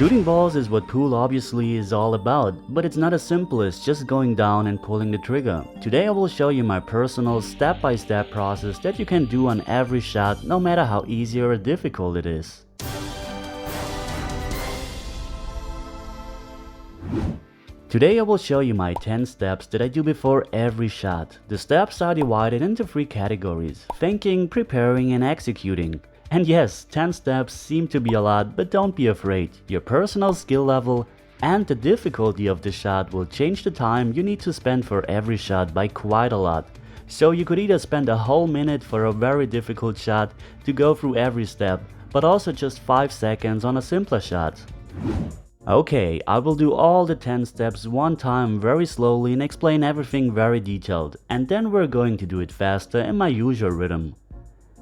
Shooting balls is what pool obviously is all about, but it's not as simple as just going down and pulling the trigger. Today I will show you my personal step-by-step process that you can do on every shot, no matter how easy or difficult it is. Today I will show you my 10 steps that I do before every shot. The steps are divided into 3 categories: thinking, preparing and executing. And yes, 10 steps seem to be a lot, but don't be afraid. Your personal skill level and the difficulty of the shot will change the time you need to spend for every shot by quite a lot. So you could either spend a whole minute for a very difficult shot to go through every step, but also just 5 seconds on a simpler shot. Okay, I will do all the 10 steps one time very slowly and explain everything very detailed, and then we're going to do it faster in my usual rhythm.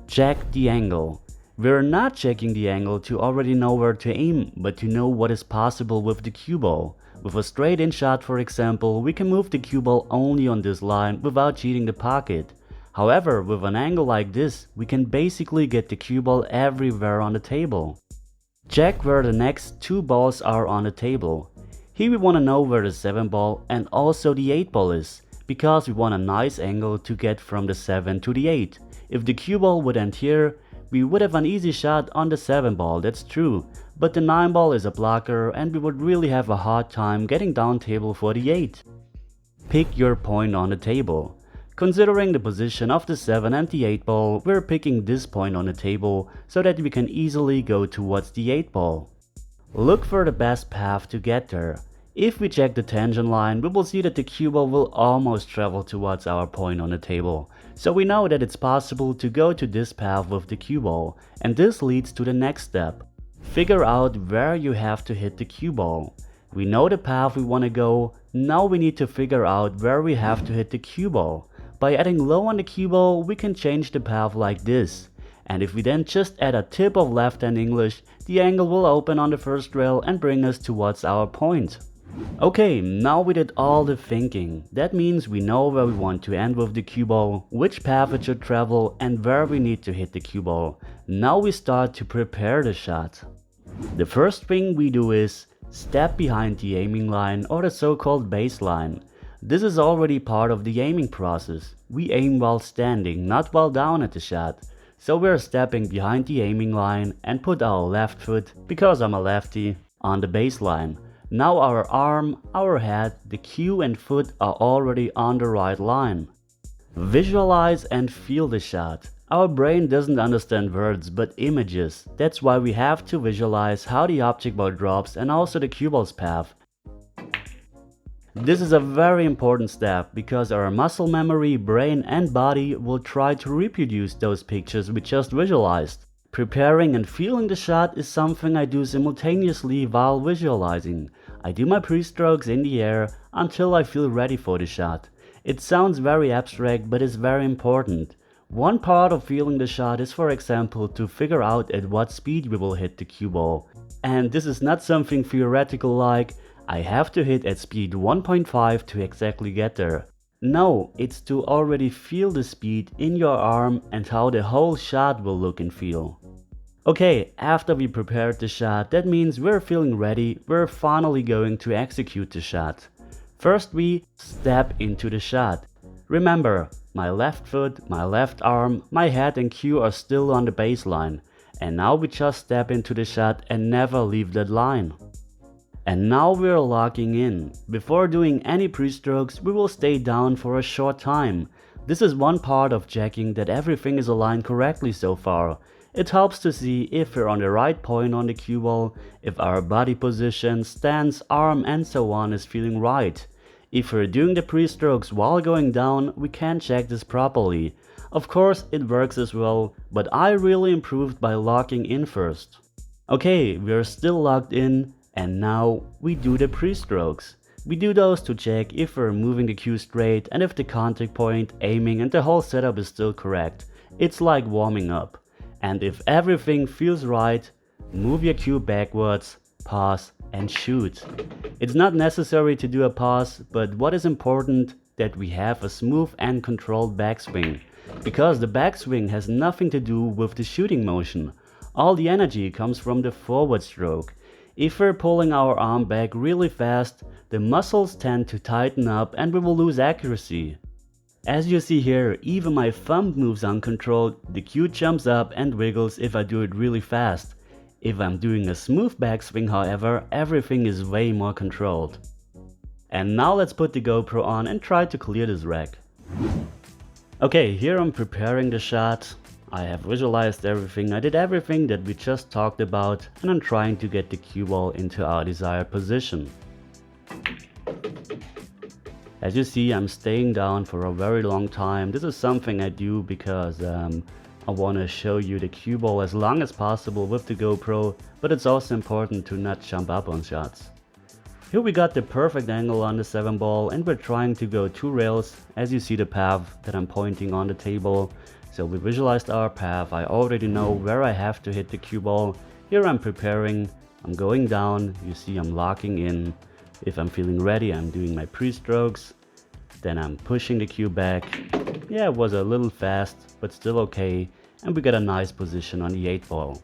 Check the angle. We're not checking the angle to already know where to aim, but to know what is possible with the cue ball. With a straight in shot, for example, we can move the cue ball only on this line without cheating the pocket. However, with an angle like this, we can basically get the cue ball everywhere on the table. Check where the next 2 balls are on the table. Here we want to know where the 7 ball and also the 8 ball is, because we want a nice angle to get from the 7 to the 8. If the cue ball would end here, we would have an easy shot on the 7 ball, that's true, but the 9 ball is a blocker and we would really have a hard time getting down table for the 8. Pick your point on the table. Considering the position of the 7 and the 8 ball, we're picking this point on the table so that we can easily go towards the 8 ball. Look for the best path to get there. If we check the tangent line, we will see that the cue ball will almost travel towards our point on the table. So we know that it's possible to go to this path with the cue ball, and this leads to the next step. Figure out where you have to hit the cue ball. We know the path we want to go, now we need to figure out where we have to hit the cue ball. By adding low on the cue ball, we can change the path like this. And if we then just add a tip of left hand English, the angle will open on the first rail and bring us towards our point. Okay, now we did all the thinking. That means we know where we want to end with the cue ball, which path it should travel and where we need to hit the cue ball. Now we start to prepare the shot. The first thing we do is step behind the aiming line, or the so-called baseline. This is already part of the aiming process. We aim while standing, not while down at the shot. So we're stepping behind the aiming line and put our left foot, because I'm a lefty, on the baseline. Now our arm, our head, the cue and foot are already on the right line. Visualize and feel the shot. Our brain doesn't understand words but images. That's why we have to visualize how the object ball drops and also the cue ball's path. This is a very important step because our muscle memory, brain and body will try to reproduce those pictures we just visualized. Preparing and feeling the shot is something I do simultaneously while visualizing. I do my pre-strokes in the air until I feel ready for the shot. It sounds very abstract, but it's very important. One part of feeling the shot is, for example, to figure out at what speed we will hit the cue ball. And this is not something theoretical like, I have to hit at speed 1.5 to exactly get there. No, it's to already feel the speed in your arm and how the whole shot will look and feel. Okay, after we prepared the shot, that means we're feeling ready, we're finally going to execute the shot. First we step into the shot. Remember, my left foot, my left arm, my head and cue are still on the baseline. And now we just step into the shot and never leave that line. And now we're locking in. Before doing any pre-strokes, we will stay down for a short time. This is one part of checking that everything is aligned correctly so far. It helps to see if we're on the right point on the cue ball, if our body position, stance, arm and so on is feeling right. If we're doing the pre-strokes while going down, we can check this properly. Of course, it works as well, but I really improved by locking in first. Okay, we're still locked in. And now we do the pre-strokes. We do those to check if we're moving the cue straight and if the contact point, aiming and the whole setup is still correct. It's like warming up. And if everything feels right, move your cue backwards, pause and shoot. It's not necessary to do a pause, but what is important that we have a smooth and controlled backswing. Because the backswing has nothing to do with the shooting motion. All the energy comes from the forward stroke. If we're pulling our arm back really fast, the muscles tend to tighten up and we will lose accuracy. As you see here, even my thumb moves uncontrolled, the cue jumps up and wiggles if I do it really fast. If I'm doing a smooth backswing however, everything is way more controlled. And now let's put the GoPro on and try to clear this rack. Okay, here I'm preparing the shot. I have visualized everything, I did everything that we just talked about, and I'm trying to get the cue ball into our desired position. As you see, I'm staying down for a very long time. This is something I do because I want to show you the cue ball as long as possible with the GoPro, but it's also important to not jump up on shots. Here we got the perfect angle on the 7 ball and we're trying to go 2 rails. As you see the path that I'm pointing on the table. So we visualized our path, I already know where I have to hit the cue ball. Here I'm preparing, I'm going down, you see I'm locking in. If I'm feeling ready, I'm doing my pre-strokes. Then I'm pushing the cue back. Yeah, it was a little fast, but still okay. And we got a nice position on the 8 ball.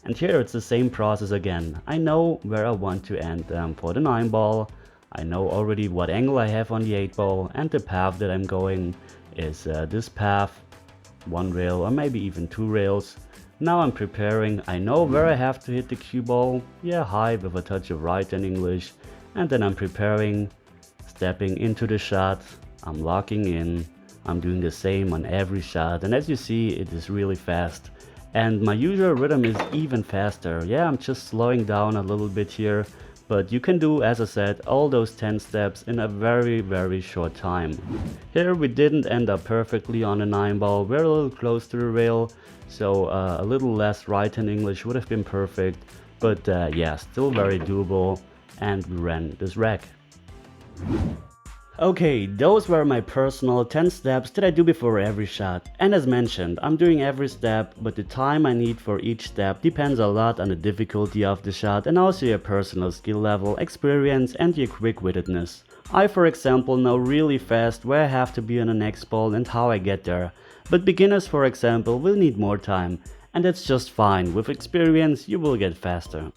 And here it's the same process again. I know where I want to end for the 9 ball. I know already what angle I have on the 8 ball, and the path that I'm going is this path. 1 rail or maybe even 2 rails. Now I'm preparing, I know where I have to hit the cue ball. Yeah, high with a touch of right in English. And then I'm preparing, stepping into the shot, I'm locking in, I'm doing the same on every shot, and as you see it is really fast. And my usual rhythm is even faster. Yeah, I'm just slowing down a little bit here, but you can do, as I said, all those 10 steps in a very short time. Here we didn't end up perfectly on a 9 ball, we're a little close to the rail, so a little less right in English would have been perfect, but yeah, still very doable. And we ran this rack. Okay, those were my personal 10 steps that I do before every shot. And as mentioned, I'm doing every step, but the time I need for each step depends a lot on the difficulty of the shot and also your personal skill level, experience and your quick-wittedness. I, for example, know really fast where I have to be on the next ball and how I get there. But beginners, for example, will need more time. And that's just fine, with experience you will get faster.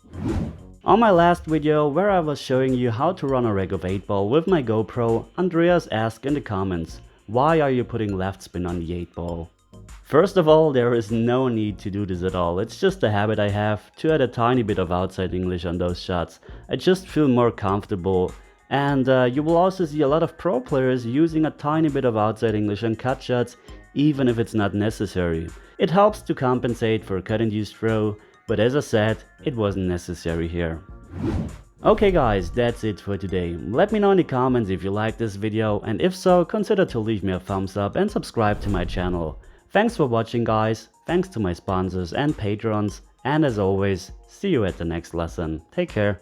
On my last video, where I was showing you how to run a rack of 8 ball with my GoPro, Andreas asked in the comments, why are you putting left spin on the 8 ball? First of all, there is no need to do this at all, it's just a habit I have to add a tiny bit of outside English on those shots. I just feel more comfortable, and you will also see a lot of pro players using a tiny bit of outside English on cut shots, even if it's not necessary. It helps to compensate for a cut-induced throw, but as I said, it wasn't necessary here. Okay guys, that's it for today. Let me know in the comments if you liked this video, and if so, consider to leave me a thumbs up and subscribe to my channel. Thanks for watching guys, thanks to my sponsors and patrons, and as always, see you at the next lesson. Take care.